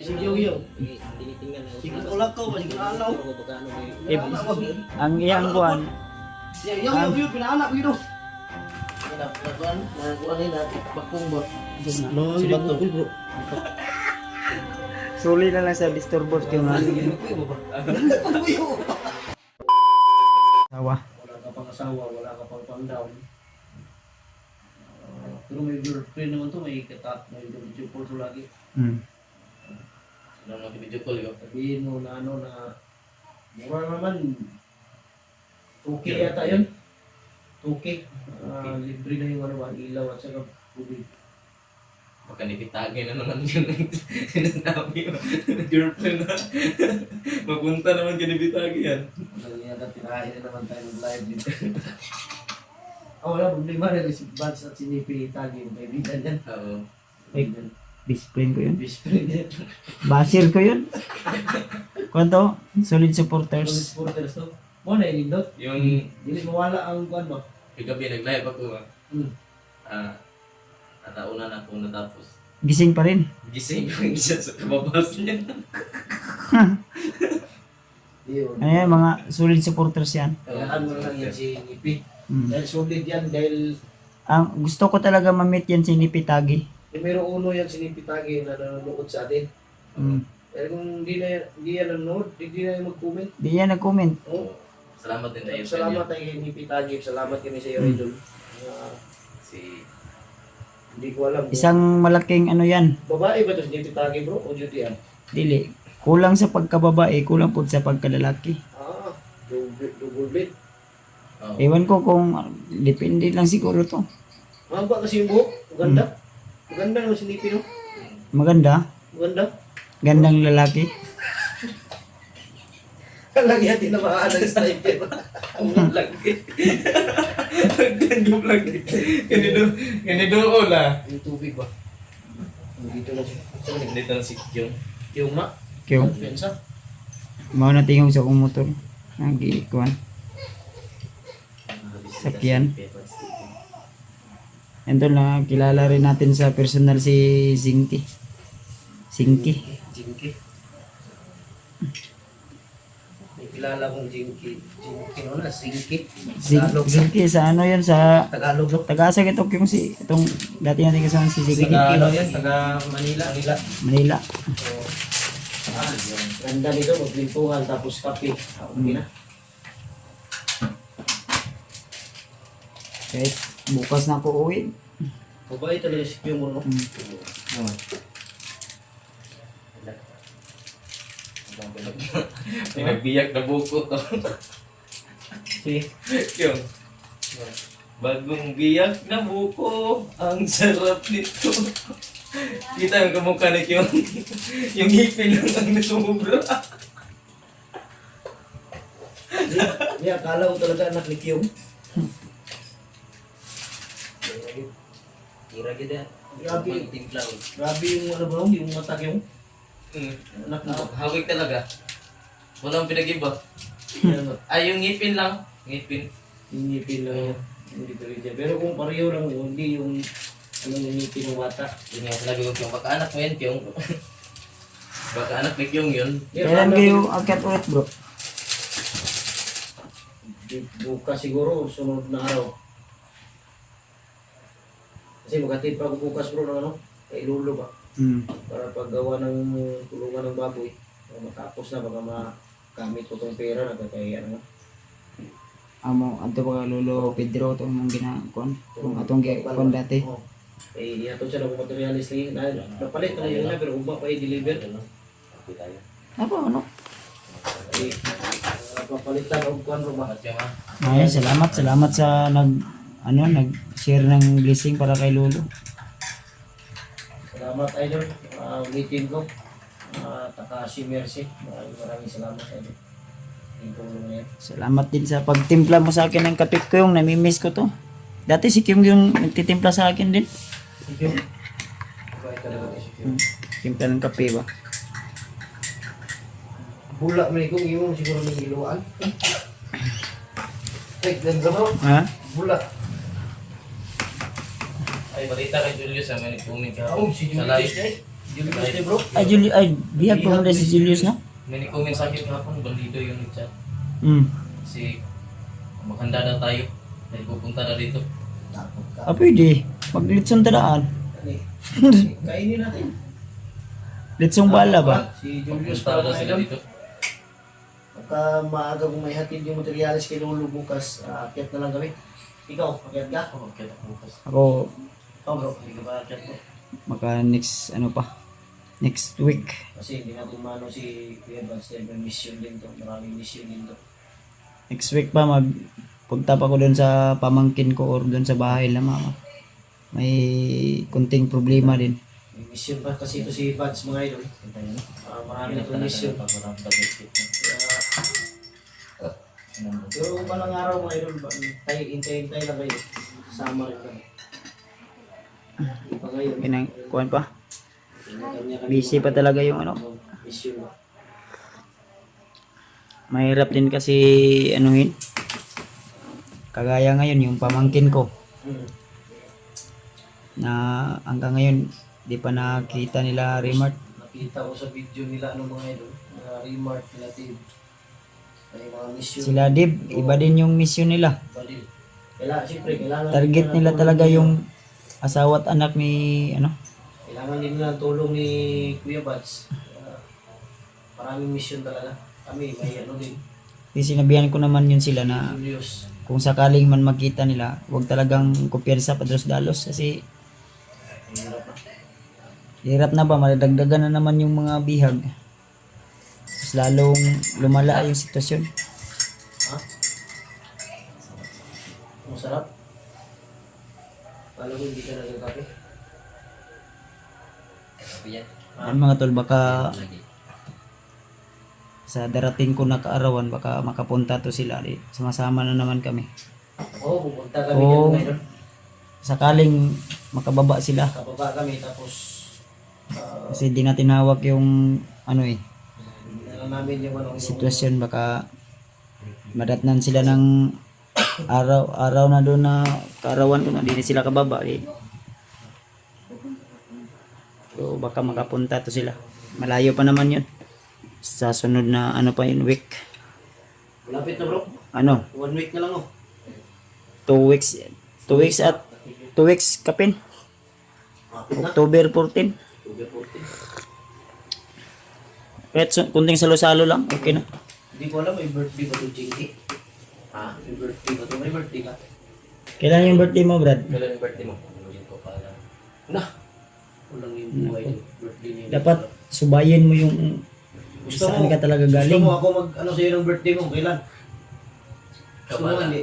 Sige, yo. Tinitingnan na. Sige, ulap ko, sige, alaw. Ang iyang kuan, Yo, pinaanak dito. Nakuan nila, bakong ba? No, dito. Bro. suli na lang sa disturbos kung ano. Tawa. Wala ka pang asawa, wala ka pang pang-down. Pero may girlfriend naman to, may video call to lagi. Ano na video call ko? Sabihin mo na ano na mura naman. Okay yata yun. Okay. Libre na yung ano, ilaw at saka tubig. Baka nipitagin na naman yun. Sinasabi mo. Girlfriend na. Mapunta naman ka nipitagin yan. Lagi yata tirahin na naman tayo ng live dito. Wala problema na si Bats at sinipitagi yung kaibigan yan. Oo. Best friend ko yun. Best friend yan. Basir ko yun. Kwanto? Solid supporters. Solid supporters to. Mo na inindot. Yung Dili mawala ang kuan ba? gabi nag-live ako. Hmm. Natauna na akong natapos. Gising pa rin. Gising ko yung isa sa kababas niya. Yun. Ayan, mga solid supporters yan. Kayaan mo lang yan si Nipi. Mm. Dahil solid yan dahil Ang gusto ko talaga ma-meet yan si Nipitagi. numero uno yan si Nipitagi na nanonood sa atin. Pero kung hindi yan nanonood, hindi na yung mag-comment. Di yan nag-comment. Oh. Salamat din tayo. Salamat tayo kay Nipitagi. Salamat kami sa iyo, Idol. Si Hindi ko alam. Isang malaking ano yan. Babae ba ito si Nipitagi, bro? O duty yan? Dili. Kulang sa pagkababae, kulang po sa pagkalalaki. Double bed. oh. Ewan ko kung depende lang siguro to. Mahaba kasi yung buhok. Maganda. Maganda naman si Nipi, no? Maganda. Maganda. Gandang lalaki. Lagi natin na maaan ng sniper. Ang lagi. Ang lagi. Ganito ola. Yung tubig ba? Dito na siya. Dito na si Kyung. Yung ma. Kyo. Pensa. Mao na tingog sa kong motor. Nagikuan. Sakyan. Ito na kilala rin natin sa personal si Zinky. Zinky. Jinky. May kilala kong Jinky. Jinky no na, Zinky. Tagalog. Zinky sa ano yan sa Tagalog, no? Tagasa itong yung si itong dati natin kasama si Zinky. Taga ano yan? Taga Manila. Manila. Ganda nito, maglintuhan tapos kape. Okay na. Kahit bukas na ako uwi. Mabait talaga si Pio mo, no? Pinagbiyak na buko to. Si Yung bagong biyak na buko. Ang sarap nito. Kita yung kamukha ni Kyung. Yung ngipin lang ang nasumubra. Hindi, akala ko talaga anak ni Pio. Kira kita. Grabe. Timplaw. Grabe yung ano bro, yung mata yung anak mo. Hawig talaga. Walang pinag-iba. Ano, Ay, yung ngipin lang. Ngipin. Inipin lang yan. Hindi ko rin siya. Pero kung pareho lang yun, hindi yung ano inipin ng bata. Yun nga sinabi ko Kyung. Baka anak mo yan Kyung. Baka anak ni Kyung yun. Kailan kayo akyat ulit bro? Bukas siguro, sunod na araw. Kasi maghatid pa ako bukas bro ng ano, kay Lolo ba? Para paggawa ng tulungan ng baboy. Matapos na, baka makamit ko tong pera na kaya ano. Amo adto pa Lolo Pedro tong mong ginakuan. Kung atong gikuan dati. Oo. Eh, yato siya na kung materialis lagi. Napalit na yun na, pero ugma pa i-deliver. Happy tayo. Ano ano? Eh, papalitan o kuhan ro ba? At yung Ay, salamat sa nag-share ng blessing para kay Lolo. Salamat idol. Ulitin ko. Takashi Mercy. Maraming salamat idol. Salamat din sa pagtimpla mo sa akin ng kape ko yung namimiss ko to. Dati si Kim yung nagtitimpla sa akin din. Thank you. Bye talaga si Kim. Timpla ng kape ba? Bula man ikong yung siguro ng iluan. Ay, ganda mo. Ha? Bula. ay balita kay Julius may nag-comment ka. Oh, si Sa Julius live. eh. Julius de bro. Ay, bihag po mo si Julius, no? May comment sa akin kahapon, bandido yung nag-chat. Hmm. Kasi maghanda na tayo. Dahil pupunta na dito. Takot ka. Pwede. Maglitsong tadaan. Kainin natin. Litsong bala ba? Si Julius Pupunta para na mga sila idol. dito. Pagka maaga kung may hatid yung materialis kay Lolo bukas, akyat na lang kami. Ikaw, akyat ka? Oh, okay, bukas. Ako, Ikaw bro, hindi ka ba akyat mo? maka next, ano pa? Next week. Kasi hindi natin maano si Kuya Vance dahil may mission din to. Maraming mission din to. Next week pa, magpunta pa ko doon sa pamangkin ko or doon sa bahay na mama. May kunting problema din. May mission pa kasi ito si Vance mga idol. Marami na itong mission. Pero malang araw mga idol, hintay-hintay lang kayo. Kasama rin kami. Hindi pa ngayon. Kuhan pa. Kanya-kanya Busy pa talaga yung ano. mission ba? Mahirap din kasi anuhin. Kagaya ngayon yung pamangkin ko na hanggang ngayon di pa nakita nila Remart. Nakita ko sa video nila ano mga idol, mga remark nila team. May mga mission. Sila Dib, iba din yung mission nila. Balil. Siyempre, kailangan Target nila talaga yung asawa at anak ni ano. Kailangan din nila ang tulong ni Kuya Bats. Maraming mission talaga. Kami, may ano din. Kasi sinabihan ko naman yun sila na Julius. kung sakaling man makita nila, huwag talagang kumpiyansa padros-dalos kasi Hirap na. hirap na ba, madagdagan na naman yung mga bihag. Mas lalong lumala yung sitwasyon. Ha? Masarap. Kala ko hindi ka nagkakape. Yan mga tol, baka sa darating ko na kaarawan, baka makapunta to sila. Di, sumasama na naman kami. Oo, pupunta kami Oo. dyan ngayon. Sakaling makababa sila. Kababa kami tapos Kasi di natin hawak yung ano dala namin yung ano. sitwasyon. Baka madatnan sila ng araw na doon na kaarawan ko na di na sila kababa. Di. So baka makapunta to sila. Malayo pa naman yun. Sa sunod na ano pa yun, week. Malapit na bro. Ano? 1 week na lang oh. 2 weeks. 2 weeks at 2 weeks kapin. Malapit na. October 14. October 14. Kahit kunting salo-salo lang, okay na. Hindi ko alam, may birthday ba ito, Jinky? Ha? May birthday ba ito? May birthday ka? Kailan yung birthday mo, Brad? Kailan yung birthday mo? Hindi ko pa alam. Na! Walang yung buhay niyo. Birthday niyo. Dapat subayin mo yung Gusto saan mo, ka talaga gusto galing. mo ako mag, ano sa'yo ng birthday mo? Kailan? Gusto mo Kabala. hindi?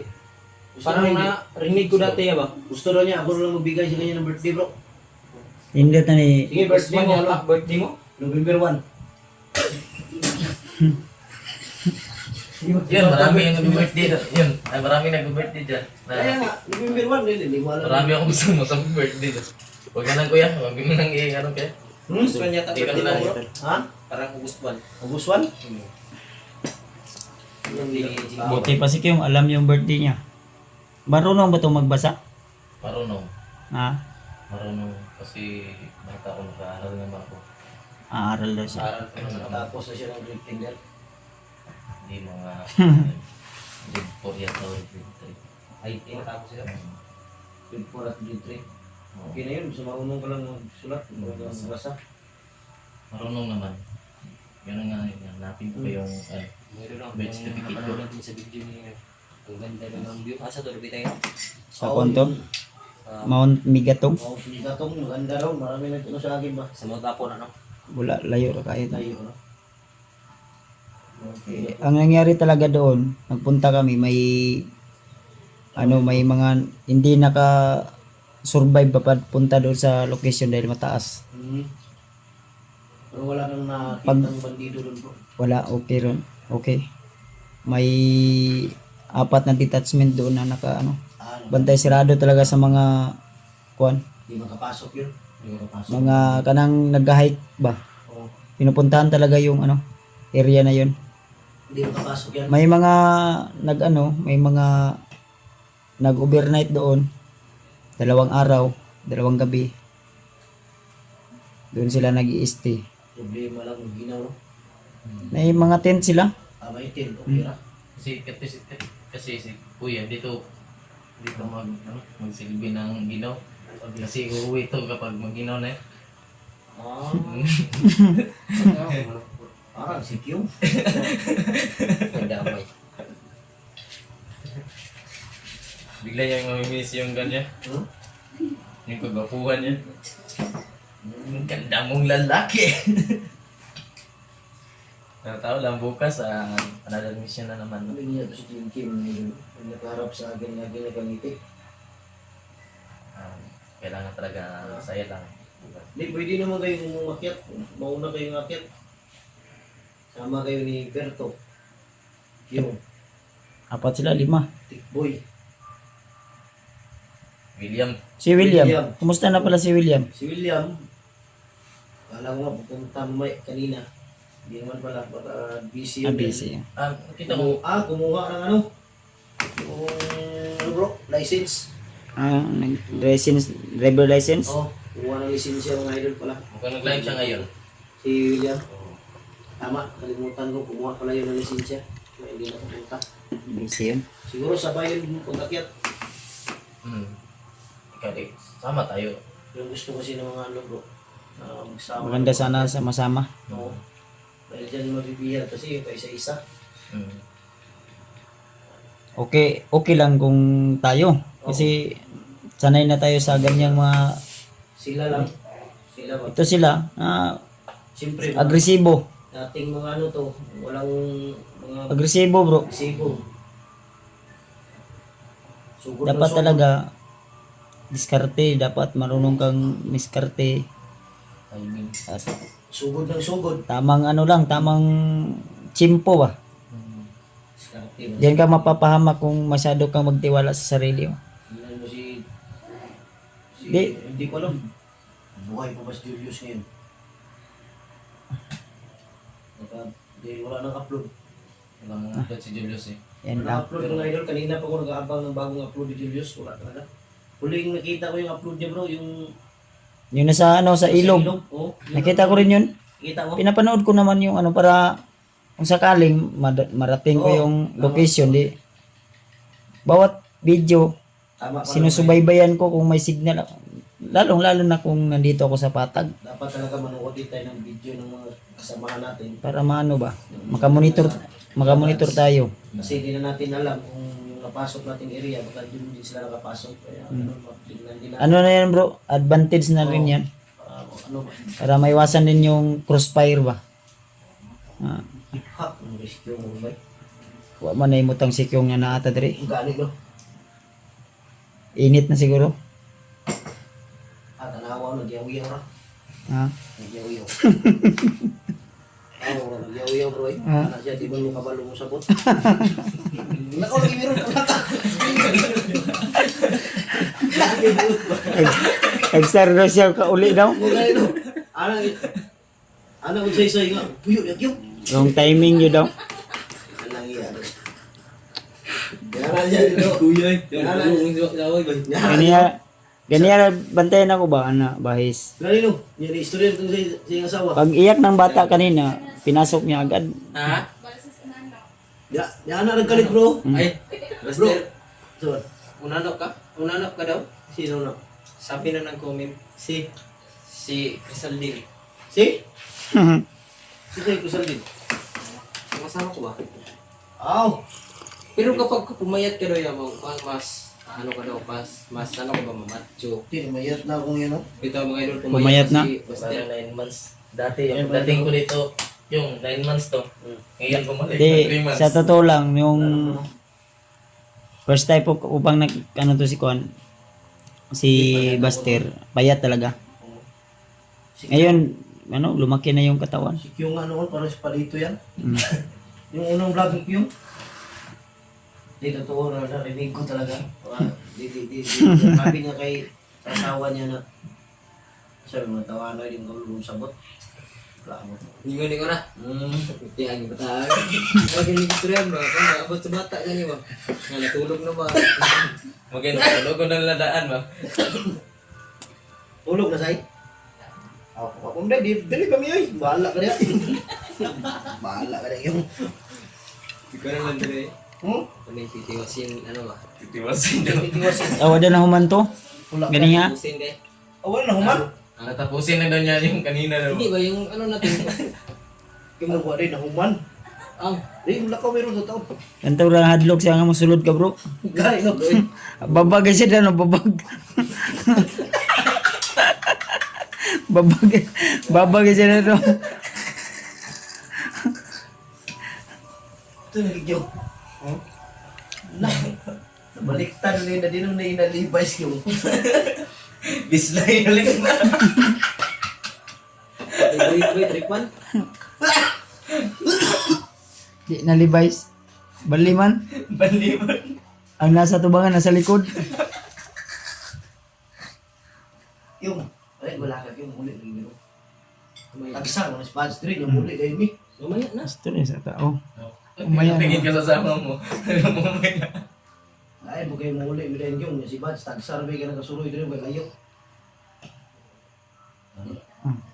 Gusto Parang mo hindi? narinig ko dati ba? Gusto daw niya, ako na lang magbigay sa kanya ng birthday bro. Hindi na ni Sige, birthday mo, ano? Birthday mo? November 1. Yun, marami yung nag-birthday. Yun, ay marami nag-birthday dyan. Kaya nga, November 1, hindi mo alam. Marami akong gusto mo sa birthday doon. Huwag ka lang kuya, huwag mo nang ano kaya. Gusto niya Hindi ka na bro? Ha? Parang August 1. August 1? buti pa si Kyung, alam yung birthday niya. Marunong ba itong magbasa? Marunong. Ha? Marunong kasi bata ko nag-aaral naman ako. Aaral daw siya. Aaral ko naman ako. Tapos na siya ng grade kinder. Hindi mga grade 4 yata o grade 3. Ay, tinatapos sila. Grade 4 at grade 3. Okay na yun, basta marunong ka lang magsulat, magbasa. Marunong naman. Ganun nga yun. Hanapin ko pa yung birth certificate ko. sa video niya. Ang ganda ng view. Asa to, lupit tayo. Sa konto? Mount Migatong? Oo, sigatong, maganda raw. Marami nagtuno sa akin ba? Sa mga tapon, ano? Wala, layo na kahit. Tayo, ano? Okay. Ang nangyari talaga doon, nagpunta kami, may may mga hindi naka survive pa punta doon sa location dahil mataas. Pero wala nang nakitang bandido doon bro. Wala, okay ron. Okay. May 4 na detachment doon na naka bantay sirado talaga sa mga kuan, Di makapasok yun. Di makapasok. mga kanang nag-hike ba. Oo. Pinupuntahan talaga yung area na yun. Di makapasok yan. May mga may mga nag-overnight doon. 2 araw, 2 gabi. Doon sila nag-i-stay. Problema lang yung ginaw, no? May mga tent sila. May tin, okay ra. Kasi si Kuya dito magsilbi ng ginaw. Kasi uuwi to kapag mag-ginaw na yun. Parang si Q. Damay. Bigla niyang mamimiss yung kanya. Yung kagapuhan niya. Ang ganda mong lalaki. Tao lang bukas, another mission na naman. Ano niya to si Kim Kim, yung nakaharap sa akin lagi nagangiti. Kailangan talaga saya lang. Hindi, pwede naman kayong umakyat. Mauna kayong akyat. Sama kayo ni Berto. Yung Apat sila, 5. Tikboy. William. Si William. William. Kumusta na pala si William? Si William, kala ko nga pupunta may kanina. Hindi naman pala, baka busy yun. Busy. Kita mo. Kumuha ng ano? Yung ano bro, license. License, driver license? Kumuha ng lisensya mga idol pala. Mukhang nag-live siya ngayon. Si William. Tama, kalimutan ko, kumuha pala yun ng lisensya. Kaya hindi na pupunta. Busy yun. Siguro sabay yun pag-akyat. Ikaw sama tayo. Yung gusto kasi ng mga ano bro, na magsama. Maganda sana sama-sama. Oo. Dahil dyan mabibihira kasi yung isa-isa. Okay lang kung tayo. Kasi sanay na tayo sa ganyang mga... Sila lang. Sila ba? Ito sila. Siyempre, Agresibo. dating mga ano to, walang mga Agresibo bro. agresibo. Sugod Dapat na sugod. talaga diskarte. Dapat marunong kang miskarte. Timing. At Sugod ng sugod. tamang ano lang, tamang chimpo ba? Diskarte. Diyan ka mapapahamak kung masyado kang magtiwala sa sarili mo. Tingnan mo si Di. hindi ko alam. Buhay pa ba si Julius ngayon? Dahil wala nang upload. Walang upload si Julius eh. Yan lang. Upload ng idol. Kanina pa ako nag-aabang ng bagong upload ni Julius. Wala talaga. Huling nakita ko yung upload niya bro. Yung Yun na sa ano, sa ilog. Oh, Nakita ko rin yun. Kita mo? Pinapanood ko naman yung ano para kung sakaling marating ko yung location. Di, bawat video, Tama pa sinusubaybayan ko kung may signal. Lalo na kung nandito ako sa patag. dapat talaga manood din tayo ng video ng mga kasamahan natin. Para maano ba, makamonitor tayo. Kasi hindi na natin alam kung yung napasok nating area, baka doon din sila nakapasok. Kaya ano, tignan din natin. Ano na yan bro, advantage na rin yan. Ano ba? Para maiwasan din yung crossfire ba. Hip-hop, ang rescue mo ba? Wa man na imutang sikyong nga naata diri. Ang galing no? Init na siguro. Tanawa, nagyawiyaw ra. Nagyawiyaw. Nagyawiyaw bro eh. Anak siya, di ba yung kabalo mo sabot? Nakaw, lagi meron ka. Nag-start na siya kauli daw. Mugay no? Anak ko say nga, puyo, nagyaw. Yung timing yun daw. Anang iya. Gana niya dito. Kuya eh. Ganyan bantayan ako ba, ana, bahis. Ganino, yan yung istorya itong sa iyong asawa. Pag iyak ng bata kanina, pinasok niya agad. Ha? Yan na nagkalit bro. Ay, Bro. So, unanok ka? Unanok ka daw? sino na? Sabi na nag-comment si Crisaldin. Si? Si Kuya Kusaldin. Kasama ko ba? Aw! Pero kapag pumayat ka daw yan, mas ano ka daw, mas ano ka ba, macho. Hindi, mayat na akong yan, no? Ito mga idol, Pumayat na? Basta 9 months. Dati, yung dating ko dito, yung 9 months to. Ngayon bumalik Di, na 3 months. sa totoo lang, yung first time po upang ano to si Juan, si Buster, payat talaga. Ngayon, ano, lumaki na yung katawan. Si Kyung ano, parang si Palito yan. Yung unang vlog ni Kyung. Hindi, totoo na narinig ko talaga. Sabi niya kay asawa niya na, sabi mo, tawa na yung kalulong sabot. Wala mo. Ningon na. Tiyan yung bata. Huwag yung istoryan ba? Kung nakabot sa bata yan ba? Nga natulog na ba? Huwag yung natulog ko na ladaan ba? Tulog na, Say? Ako dili kami ay. Bahala ka diya. Bahala ka diya yung. Ikaw naman dire. Kami titiwasin, ano ba? Titiwasin daw. Titiwasin. Awa na human to. Wala ka. Gani nga. Titiwasin kay. Awan na human. Natapusin na daw niya yung kanina daw. Hindi ba yung ano natin? Kaya mo rin na human. Rin wala ka meron sa taon. Kanto lang hadlok siya nga mosulod ka bro. Gari no ko. Babag siya na no, babag. babag siya na no. Ito nagigyo. Na. Nabaliktad rin na din na inalibas yung. Bislay ulit na. Wait, Rickman? Di nalibais. Baliman. Baliman. Ang nasa tubangan nasa likod. Yung. Ay wala ka yung muli lagi meron. Tagsa mo na spots drin yung muli dahil mi. Mamaya na. Gusto rin sa tao. Tingin ka sa sama mo. Mamaya. Ay mo kayo muli mi dahil yung si Bads tagsa ra ka nagasuroy drin kay kayo.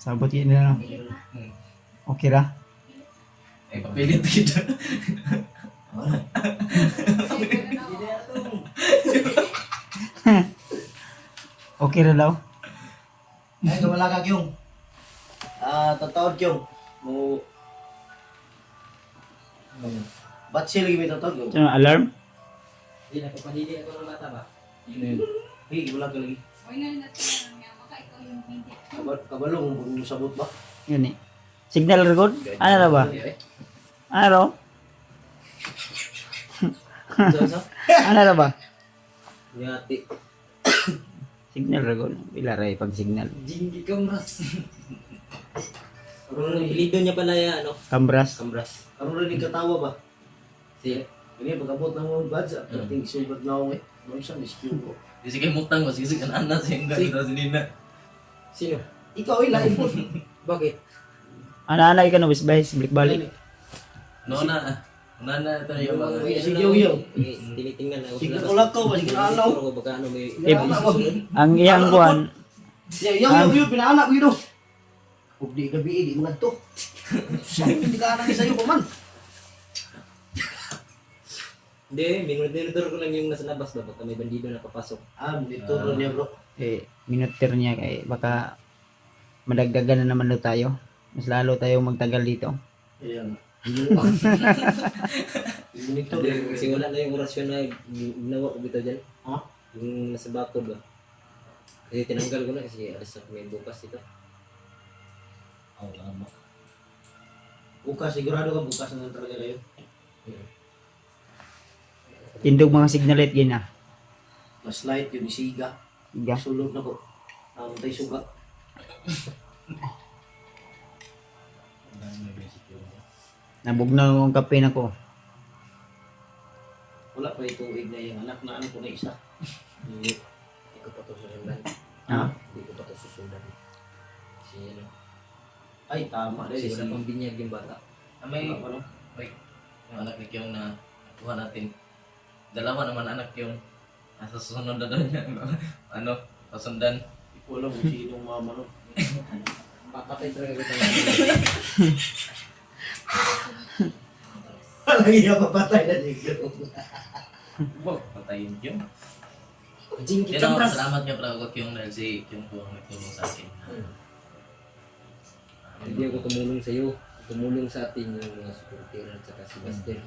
Sabot yun na. Okay ra. Ay, papilit kita. Ano? Okay ra daw. Ay wala ka yung. Tatawad yung. Mo. Ba't siya lagi may tatawad yung? Ano, alarm? Hindi na kapadili ako ng bata ba? Hey, wala ka lagi. Kabalong kung sabot ba? Yun eh. Signal record? Ano na ba? Ano raw? Ano na ba? Ngati. Signal record. Bila ray pag signal. Jinggi Kambras. Ang apelido niya pala ya, ano? Kambras. Kambras. Ano rin yung katawa ba? Siya. Ini pagkabot ng mga bads, at ating sugat na ako eh. Ano siya, miskiw ko. Sige mutang mo, sige kan anak sih enggak kita sini nak. Sino? Ikaw ay lain po. Bakit? Ano-ano ka na bisbay? Balik-balik. Nona, nona itu yang Uy, banget. sige, yung. Tinitingnan ako. Sige, ulak ko, sige, alaw. Pero baka ano may... Ang iyang kuhan, Yung, pinaanak ko yun. Huwag di gabi, di mo na to. Hindi ka anak sa'yo pa man. Hindi, minunod ko lang yung nasa labas ba? Baka may bandido na papasok. Dito rin niya bro. minuter niya kay baka madagdagan na naman daw tayo. Mas lalo tayo magtagal dito. Ayan. Dito Hindi, rin. kasi wala na yung orasyon na ginawa ko dito dyan. Ha? Yung nasa bakod ba? Kasi tinanggal ko na kasi alas na may bukas ito. Oo, tama. Bukas, sigurado ka bukas na talaga kayo. Tindog mga signalet gina. Mas light yung isiga. Iga. Sulod na ko. Tayo suga. Nabugnaw ang kape na ko. Wala pa ituig na yung anak na ano ko na isa. Hindi ko pa ito susundan. Ha? Hindi ko pa ito susundan. Kasi ano, Ay, tama. kasi wala pang binyag yung bata. May Ano? yung anak ni Kyong na kuha natin. Dalawa naman anak yung nasa susunod na daw niya. Ano, kasundan. Hindi ko alam kung sinong mama no. Papatay talaga kita. Walang iya papatay na dito. Wow, patayin Kyong. Jingki Pero Kambras! salamat nga pala ako Kyong dahil si Kyong po ang nagtulong sa akin. Hindi ako tumulong sa iyo. Tumulong sa atin yung mga supporter at saka si Buster.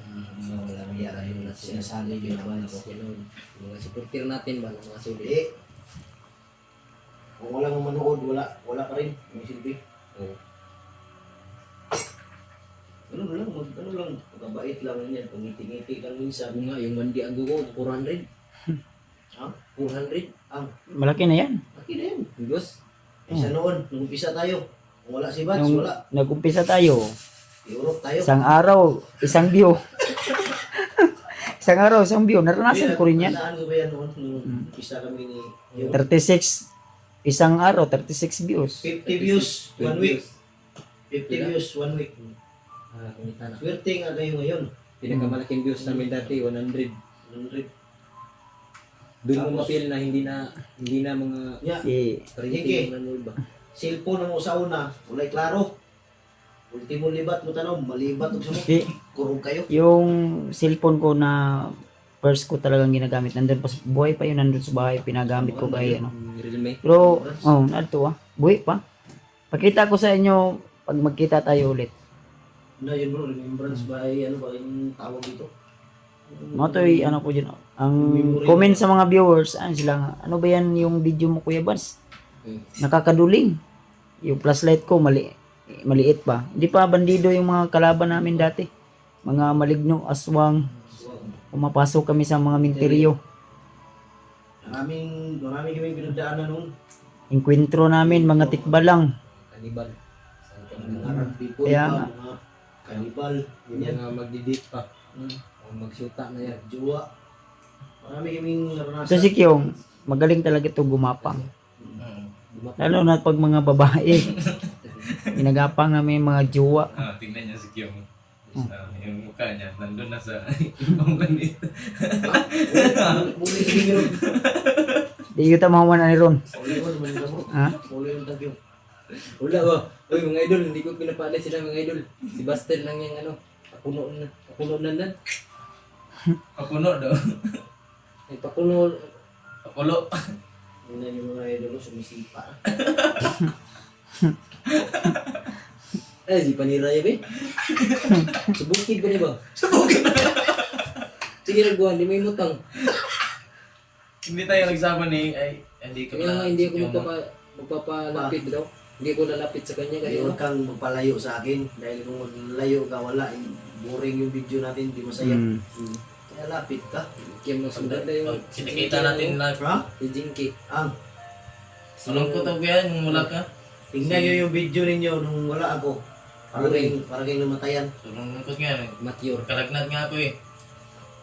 So, walang iya yung sinasabi yun naman ako. Ganun. Yung mga supporter natin ba, ng mga sulit. Eh, kung walang manood, wala pa rin. May silbi. Oo. Ano lang, pagkabait lang yan. Pangiti-ngiti lang minsan. Sabi nga, yung mandi ang ko, 400. Ha? 400. Malaki na yan. Laki na yan. Diyos. Isa noon, nung umpisa tayo. Kung wala si Bats, Nung wala. nag-umpisa tayo, Europe tayo. isang araw, isang view. Isang araw, isang view. Naranasan ko rin yan. Saan ko ba yan noon? Nung umpisa kami ni... Yung 36, isang araw, 36 views. 50 views, 1 week. 50 views, 1 week. Kumita na. Swerte nga kayo ngayon. Pinakamalaking views namin dati, 100. 100. Doon mo mapil na hindi na mga Yeah. Si, 30 yung nanood ba? cellphone mo sa una, walay klaro. Ultimo libat mo tanong, malibat og sumo. Di, Kurog kayo. yung cellphone ko na first ko talagang ginagamit. Nandun pa, buhay pa yun, nandun sa bahay, pinagamit ko kay ano. Realme. Pero, nadto buhay pa. Pakita ko sa inyo, pag magkita tayo ulit. Na yun bro, remembrance ba ay ano ba yung tawag dito? Mga to ano ko dyan. Ang comment sa mga viewers, ano sila nga, ano ba yan yung video mo Kuya Bans? Nakakaduling. Yung flashlight ko, maliit pa. Hindi pa bandido yung mga kalaban namin dati. Mga maligno, aswang. Pumapasok kami sa mga minteryo. Maraming kami pinagdaanan nung Enkwentro namin, mga tikbalang. Kanibal. mga rugby po Kaya pa, nga. mga kanibal, Yung ganyan, mga magdidate pa. hmm, O magsyuta na yan. jowa. Marami kaming naranasan. So si Kyong, magaling talaga ito gumapang. Mm. Lalo na pag mga babae. Ginagapang namin yung mga jowa. Tingnan niya si Kyung. Yung mukha niya, nandun na sa ibang ganito. Muli kami yun. Di kita mahawan na ni Ron. Muli ko naman nila bro. Ha? Muli yung tagyo. Wala ba? Uy, mga idol, hindi ko pinapaalala sila mga idol. Si Bastel lang yung ano, pakuno na. Papuno daw. Ay, pakuno. Papulo. Yun na yung mga idolo sumisipa. Ay, di paniraya ba? Subukid ba niya ba? Sige, nagbuhan, di may mutang. Hindi tayo nagsama ni ay hindi ka Kaya nga hindi ako yung- magpapalapit daw. Hindi ko lalapit sa kanya kasi Huwag kang magpalayo sa akin. Dahil kung layo ka, wala. Boring yung video natin, di masaya. Hmm. Kaya lapit ka. kaya mas maganda yung Pag kinikita natin live. Ha? si Jinky. Ang, Anong ko tawag yan? Yung wala ka? tingnan nyo yung video ninyo nung wala ako. Para kayong namatayan. So, nung nungkot nga, Mature. kalagnat nga ako eh.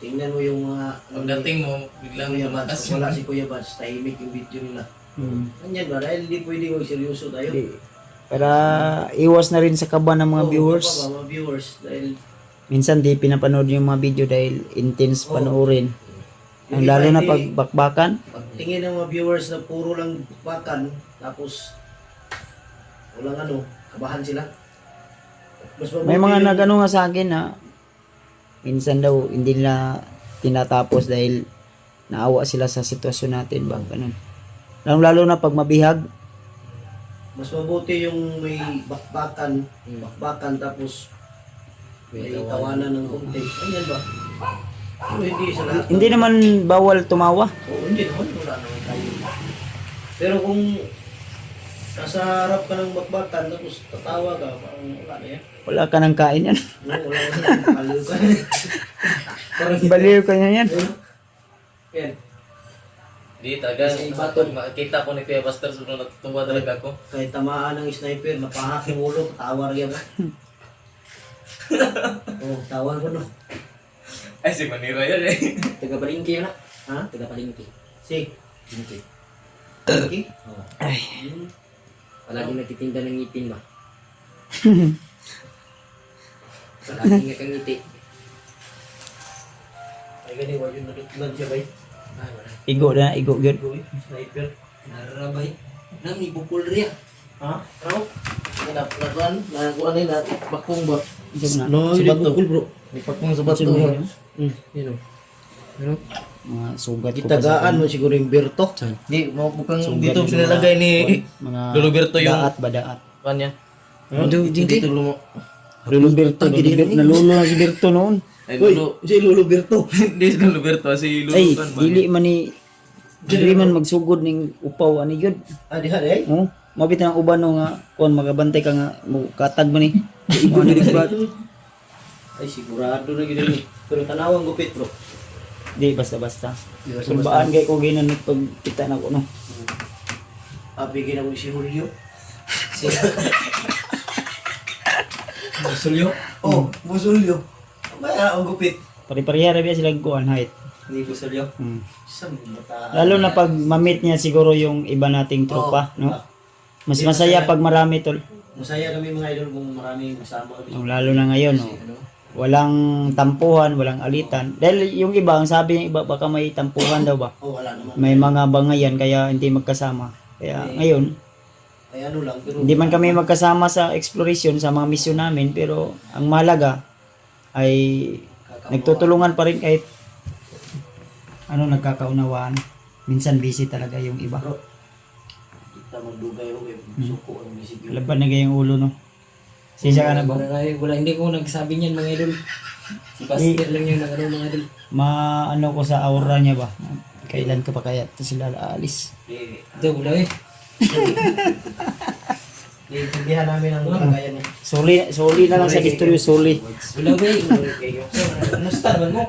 Tingnan mo yung mga... Pagdating mo, biglang Kuya lumakas Bats, wala si Kuya Bats, tahimik yung video nila. Hmm. Ganyan ba? Dahil hindi pwede seryoso tayo. Di- Para iwas na rin sa kaba ng mga Oo, viewers. baka ba, mga viewers. Dahil Minsan di pinapanood yung mga video dahil intense Oo. panoorin. yung Ang iba lalo na hindi- pag bakbakan. pag tingin ng mga viewers na puro lang bakan, tapos walang ano, kabahan sila. Mas mabuti May mga yung- nagano nga sa akin na minsan daw hindi nila tinatapos dahil naawa sila sa sitwasyon natin ba ganun. Lalo na pag mabihag. Mas mabuti yung may bakbakan, tapos may tawanan ng konti. Ganyan ba? Pero hindi sa lahat. Hindi naman bawal tumawa. Oo, hindi naman. Wala naman tayo. Pero kung nasa harap ka ng bakbakan, tapos tatawa ka, parang wala na yan. Wala ka nang kain yan. No, wala na. Paliw ka. Parang Baliw ka na yan. yan. Di talaga, Kasi baton. makita ko ni Kuya Buster, sobrang natutuwa talaga ako. Kahit tamaan ng sniper, napahak yung ulo, tawa rin ako. Oo, tawa ko no. Ay, si Manira yan eh. Taga-palingki yun na. Ha? Taga-palingki. Si? Jinky. Okay? Oo. Ay. Palagi nagtitinda ng ngipin ba? Palagi nga kang ngiti. Ay, ganun, wala yung natutunan siya ba? Ay, wala. Igo na, igo gyud. Sniper. Nararabay. Nam, ni bukol riya. Ha? Ano? Nakuan? Nakuan na natin. Bakong ba? Isa na. No, Sa hindi bato. bukol bro. Di pa kong sa Bato. Yun o. Ano? Mga sugat ko pa sa Itagaan mo siguro yung Berto. Di, bukang Sugat dito yung sinalagay ni mga Luluberto yung... daat ba daat. Kanya. Dito lumo. Luluberto, ginibit na lulo na si Berto noon. Ay, Uy, Lulu. si Lolo Berto. Hindi si Luluberto, si Lulu. Ay, kan ba? dili man ni dili man magsugod ning upaw ani gyud. Ah, di eh? Oh, mabit ang uban no nga kon magabantay ka nga mo katag man ni. Igo na ba? Ay, sigurado na gina ni. Pero tanawang gupit bro. Di basta-basta. Di ba Sulbaan kay ko ginanit pag kita na ko no. Bigyan ako si Julio. Si... Busulyo? Oh, Busulyo. Maya ang gupit. Pare-pareha ra biya sila kuan height. Hindi Busulyo. Hmm. Sa mata. Lalo na pag ma-meet niya siguro yung iba nating tropa, no? Mas masaya pag marami tol. Masaya kami mga idol kung maraming kasama kami. Oh, lalo na ngayon, no. Walang tampuhan, walang alitan. Dahil yung iba, ang sabi ng iba, baka may tampuhan daw ba? Oh, wala naman. May mga bangayan kaya hindi magkasama. Kaya ngayon, Ay ano lang, pero Hindi man kami magkasama sa exploration sa mga mission namin, pero ang mahalaga ay nagtutulungan pa rin kahit ano, nagkakaunawaan. Minsan busy talaga yung iba. Bro, kita magdugay ho, suko ang bisig yun. Laban na gayang ulo, no? Sisa ka na ba? Wala, hindi ko nagsabi niyan mga idol. Si Buster lang yung nagano mga idol. Maano ko sa aura niya ba? Kailan ka pa kaya ito sila aalis? Ito, wala eh. Iintindihan namin ang kaya niya. Soli na lang sa istoryo, soli. Wala ba eh. Ano star man mo?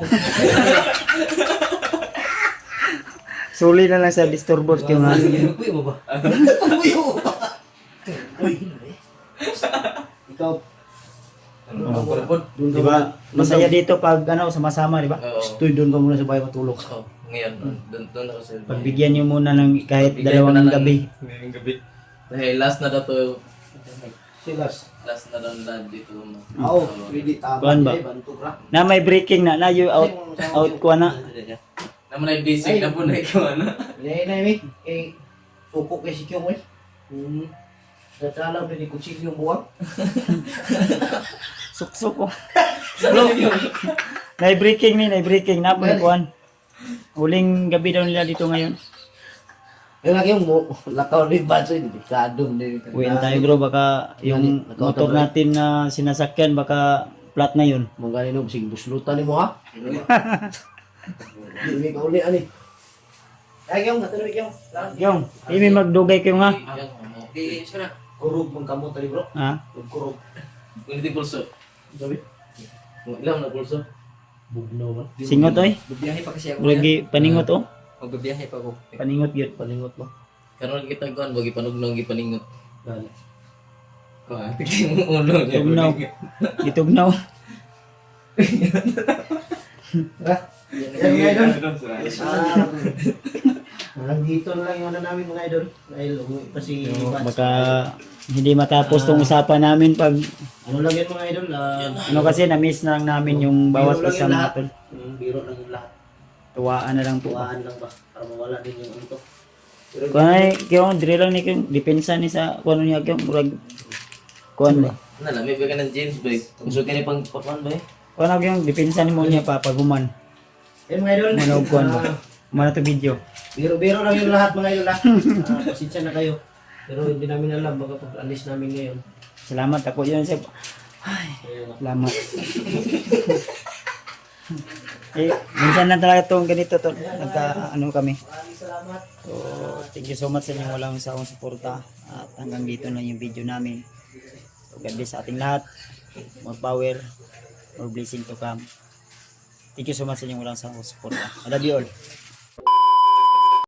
Soli na lang sa disturbos kayo nga. Kuya mo ba? Ikaw, Ano po? Diba? Masaya dito pag ano, sama-sama, di ba? Oo. Stoy doon ka muna sa bahay matulog. Oh, ngayon, doon ako sa Pagbigyan niyo muna ng kahit Bigyan ko dalawang na lang gabi. ngayong gabi. Dahil last na daw to, Silas. last na daw na dito. Oo, pwede tama. Kuhan ba? Bantuk ra. Na may breaking na you out ko na. Naman ay busy na po na ikaw ano. Nay, mi. Suko kay si Kyong, eh. Tatalaw din ni kutsilyo yung buwag. Suksok ko. Bro, na breaking ni, na breaking na po kuan. Huling gabi daw nila dito ngayon. Yung lagi yung lakaw ni Banso, delikado din. Uwian tayo bro, baka yung motor natin na sinasakyan, baka flat na yun. Mga ganun, sige, buslutan ni mo, ha? Hindi ka uli, ani. Ay, Kyong, natuloy, Kyong. Yung, hindi magdugay kayo nga. Di, sana. Kurog mong kamot tali, bro. Ha? Kurog. Hindi pulso. Sabi? Ilang na pulso. Bugnaw man. Singot oy. Bibiyahe pa kasi ako. Lagi paningot oh. Magbibiyahe pa ako. Paningot yun. Palingot mo. Karon kita kuan bagi panugnaw gipaningot. Dali. Ko tigil mo ulo niya. Tugnaw. Itugnaw. Yan, mga idol. Nandito na lang yung ano namin, mga idol. Dahil umuwi pa si Bats. Baka hindi matapos tong usapan namin pag Ano lang yan, mga idol. ano kasi na-miss na lang namin yung bawat Biro lang isa yung lahat. natin. Biro lang yung lahat. Tuwaan na lang po. Tuwaan lang ba? Para mawala din yung antok. Pero Kung ay, kaya dire lang ni kyung depensa ni sa kung ano niya kyung murag kuan ba? Nala may bigyan ng jeans boy. Gusto ka ni pang papan ba? Kung ano yung depensa ni mo niya pa paguman. yan, mga idol. Manood kuan ba? Mana to video. Biro-biro lang yung lahat, mga idol. Pasensya na kayo. Pero hindi namin alam. Baka pag-alis namin ngayon. Salamat ako yun sa Ayun. salamat. Minsan lang talaga itong ganito to. Ano kami. Maraming salamat. So, thank you so much sa inyong walang sawang suporta. At hanggang dito na yung video namin. So, God bless sa ating lahat. More power, more blessing to come. Thank you so much sa inyong walang sawang suporta. I love you all.